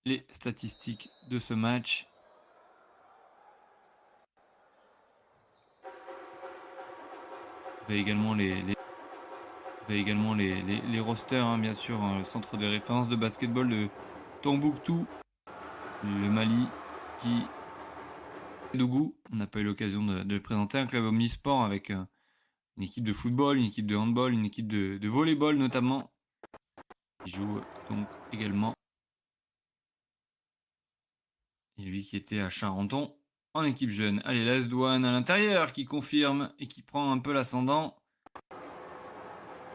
les statistiques de ce match. Vous avez également les rosters, hein, bien sûr, hein, le centre de référence de basketball de Tombouctou, le Mali, qui Dougou. On n'a pas eu l'occasion de le présenter, un club omnisport avec une équipe de football, une équipe de handball, une équipe de volleyball notamment. Il joue donc également. Et lui qui était à Charenton en équipe jeune. Allez, l'AS Douanes à l'intérieur qui confirme et qui prend un peu l'ascendant.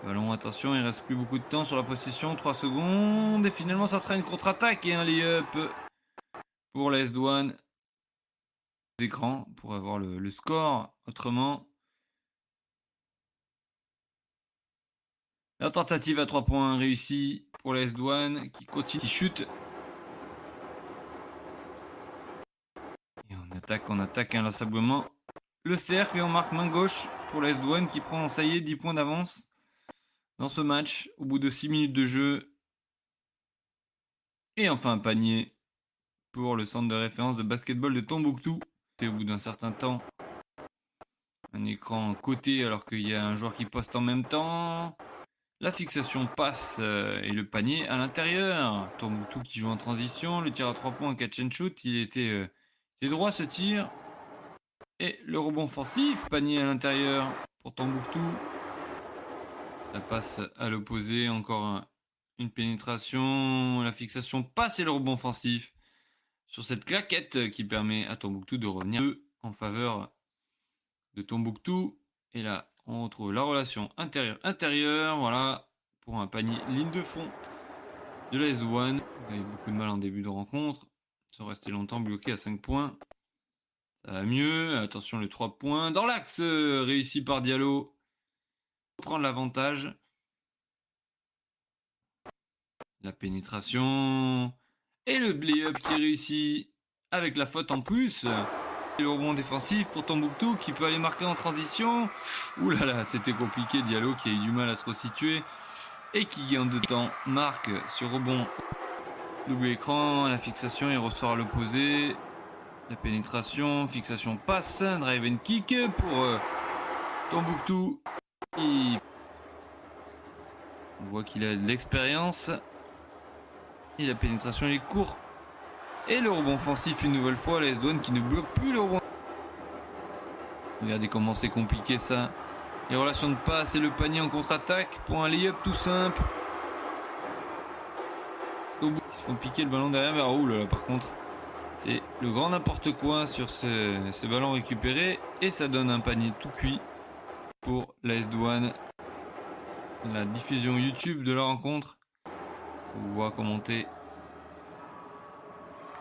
Ballon, attention, il reste plus beaucoup de temps sur la possession, 3 secondes. Et finalement, ça sera une contre-attaque et un lay-up pour l'AS Douanes. Écran pour avoir le score autrement. La tentative à 3 points réussie pour l'AS Douanes qui continue, qui chute. Et on attaque inlassablement le cercle et on marque main gauche pour l'AS Douanes qui prend, ça y est, 10 points d'avance dans ce match au bout de 6 minutes de jeu. Et enfin un panier pour le centre de référence de basketball de Tombouctou. C'est au bout d'un certain temps un écran côté alors qu'il y a un joueur qui poste en même temps. La fixation passe et le panier à l'intérieur. Tombouctou qui joue en transition. Le tir à 3 points, catch and shoot. Il était droit ce tir. Et le rebond offensif, panier à l'intérieur pour Tombouctou. La passe à l'opposé, encore une pénétration. La fixation passe et le rebond offensif sur cette claquette qui permet à Tombouctou de revenir en faveur de Tombouctou. Et là, on retrouve la relation intérieur-intérieur. Voilà, pour un panier ligne de fond de l'AS Douanes. Vous avez beaucoup de mal en début de rencontre. Sans rester longtemps bloqué à 5 points. Ça va mieux. Attention, le 3 points. Dans l'axe, réussi par Diallo. Prendre l'avantage. La pénétration. Et le lay-up qui réussit avec la faute en plus. Et le rebond défensif pour Tombouctou qui peut aller marquer en transition. Ouh là là, c'était compliqué. Diallo qui a eu du mal à se resituer. Et qui gagne de temps. Marque sur rebond. Double écran. La fixation, il ressort à l'opposé. La pénétration. Fixation passe. Drive and kick pour Tombouctou. On voit qu'il a de l'expérience. Et la pénétration, il est court. Et le rebond offensif une nouvelle fois. L'AS Douanes qui ne bloque plus le rebond. Regardez comment c'est compliqué ça. Les relations de passe et le panier en contre-attaque pour un lay-up tout simple. Au bout, ils se font piquer le ballon derrière. Ouh là là, par contre, c'est le grand n'importe quoi sur ces ballons récupérés. Et ça donne un panier tout cuit pour l'AS Douanes. La diffusion YouTube de la rencontre. On vous voit commenter.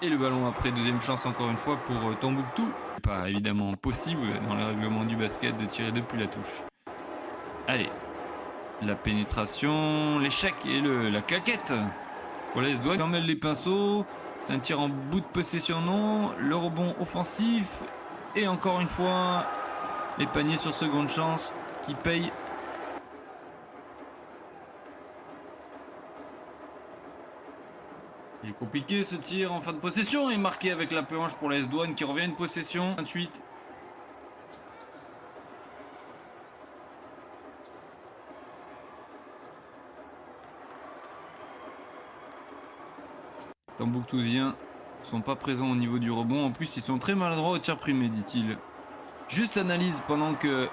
Et le ballon après, deuxième chance encore une fois pour Tombouctou. Pas évidemment possible dans le règlement du basket de tirer depuis la touche. Allez, la pénétration, l'échec et la claquette. Pour l'AS Douanes, emmêle les pinceaux. C'est un tir en bout de possession, non. Le rebond offensif. Et encore une fois, les paniers sur seconde chance qui payent. Il est compliqué ce tir en fin de possession et marqué avec la hanche pour l'AS Douanes qui revient à une possession. 28. Tombouctousiens ne sont pas présents au niveau du rebond. En plus, ils sont très maladroits au tir primé, dit-il. Juste analyse pendant que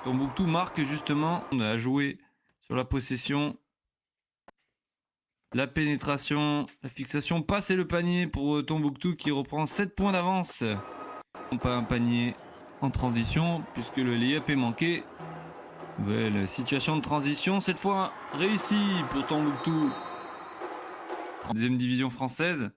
Tombouctou marque justement. On a joué sur la possession. La pénétration, la fixation passe et le panier pour Tombouctou qui reprend 7 points d'avance. Pas un panier en transition puisque le lay-up est manqué. Nouvelle situation de transition, cette fois réussie pour Tombouctou. Deuxième division française.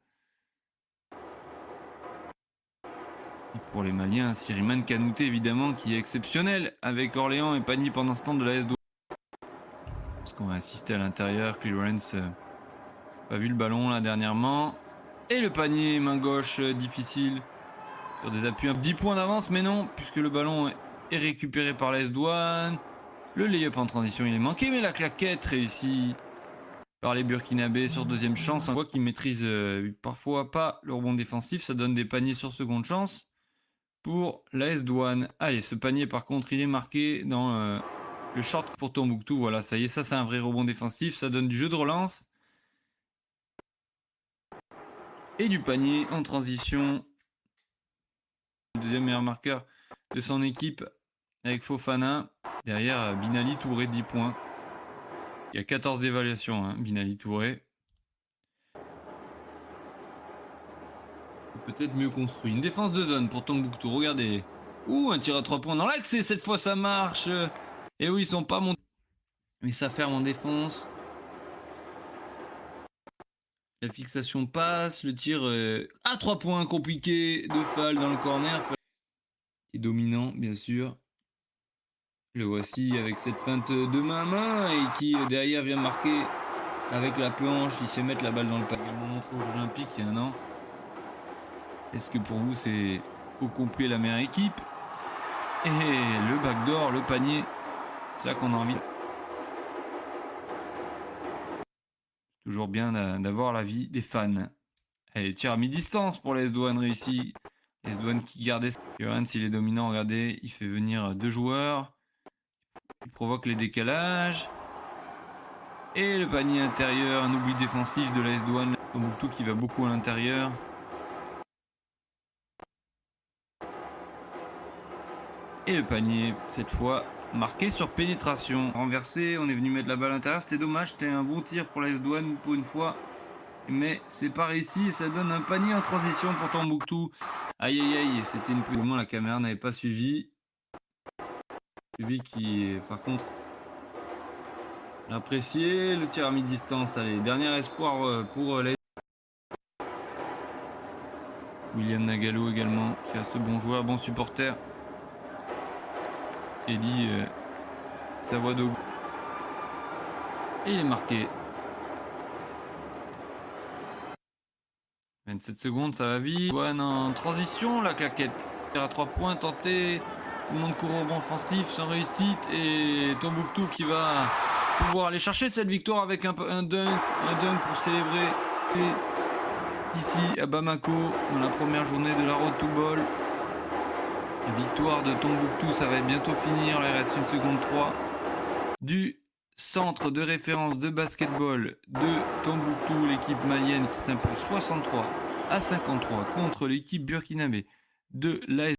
Et pour les Maliens, Siriman Kanouté évidemment qui est exceptionnel avec Orléans et panier pendant ce temps de l'AS Douanes. Parce qu'on va assister à l'intérieur, clearance. Pas vu le ballon là dernièrement. Et le panier, main gauche, difficile. Sur des appuis, 10 points d'avance, mais non, puisque le ballon est récupéré par l'AS Douanes. Le lay-up en transition, il est manqué, mais la claquette réussie par les Burkinabés sur deuxième chance. On voit qu'ils maîtrisent parfois pas le rebond défensif. Ça donne des paniers sur seconde chance pour l'AS Douane. Allez, ce panier par contre, il est marqué dans le short pour Tombouctou. Voilà, ça y est, ça c'est un vrai rebond défensif. Ça donne du jeu de relance. Et du panier en transition. Le deuxième meilleur marqueur de son équipe avec Fofana. Derrière, Binali Touré, 10 points. Il y a 14 d'évaluation, hein, Binali Touré. Peut-être mieux construit. Une défense de zone pour Tombouctou, regardez. Ouh, un tir à 3 points dans l'axe et cette fois ça marche. Et oui, ils sont pas montés. Mais ça ferme en défense. La fixation passe, le tir à 3 points compliqué de Fall dans le corner. Qui est dominant, bien sûr. Le voici avec cette feinte de main à main et qui derrière vient marquer avec la planche. Il sait mettre la balle dans le panier. On montre aux Jeux Olympiques il y a un an. Est-ce que pour vous c'est au complet la meilleure équipe? Et le backdoor, le panier, c'est ça qu'on a envie. Toujours bien d'avoir l'avis des fans. Allez, tir à mi-distance pour l'AS Douane réussi. l'AS Douane qui gardait. Johan, s'il est dominant, regardez, il fait venir 2 joueurs. Il provoque les décalages. Et le panier intérieur, un oubli défensif de l'AS Douane. Tombouctou qui va beaucoup à l'intérieur. Et le panier, cette fois, marqué sur pénétration. Renversé, on est venu mettre la balle à l'intérieur. C'était dommage, c'était un bon tir pour l'AS Douane pour une fois. Mais c'est pas réussi et ça donne un panier en transition pour Tombouctou. Aïe aïe aïe, c'était une peu. La caméra n'avait pas suivi. Suivi qui, par contre, l'apprécié. Le tir à mi-distance, allez, dernier espoir pour l'AS. William Nagalo également, qui reste bon joueur, bon supporter. Eddie Savoie-Dogou. Et il est marqué. 27 secondes, ça va vite. Douane en transition, la claquette. À 3 points, tenté. Tout le monde court au rebond offensif sans réussite. Et Tombouctou qui va pouvoir aller chercher cette victoire avec un dunk pour célébrer. Et ici à Bamako, dans la première journée de la Road to Ball. La victoire de Tombouctou, ça va bientôt finir. Il reste 1 seconde 3. Du centre de référence de basketball de Tombouctou, l'équipe malienne qui s'impose 63 à 53 contre l'équipe burkinabé de l'AS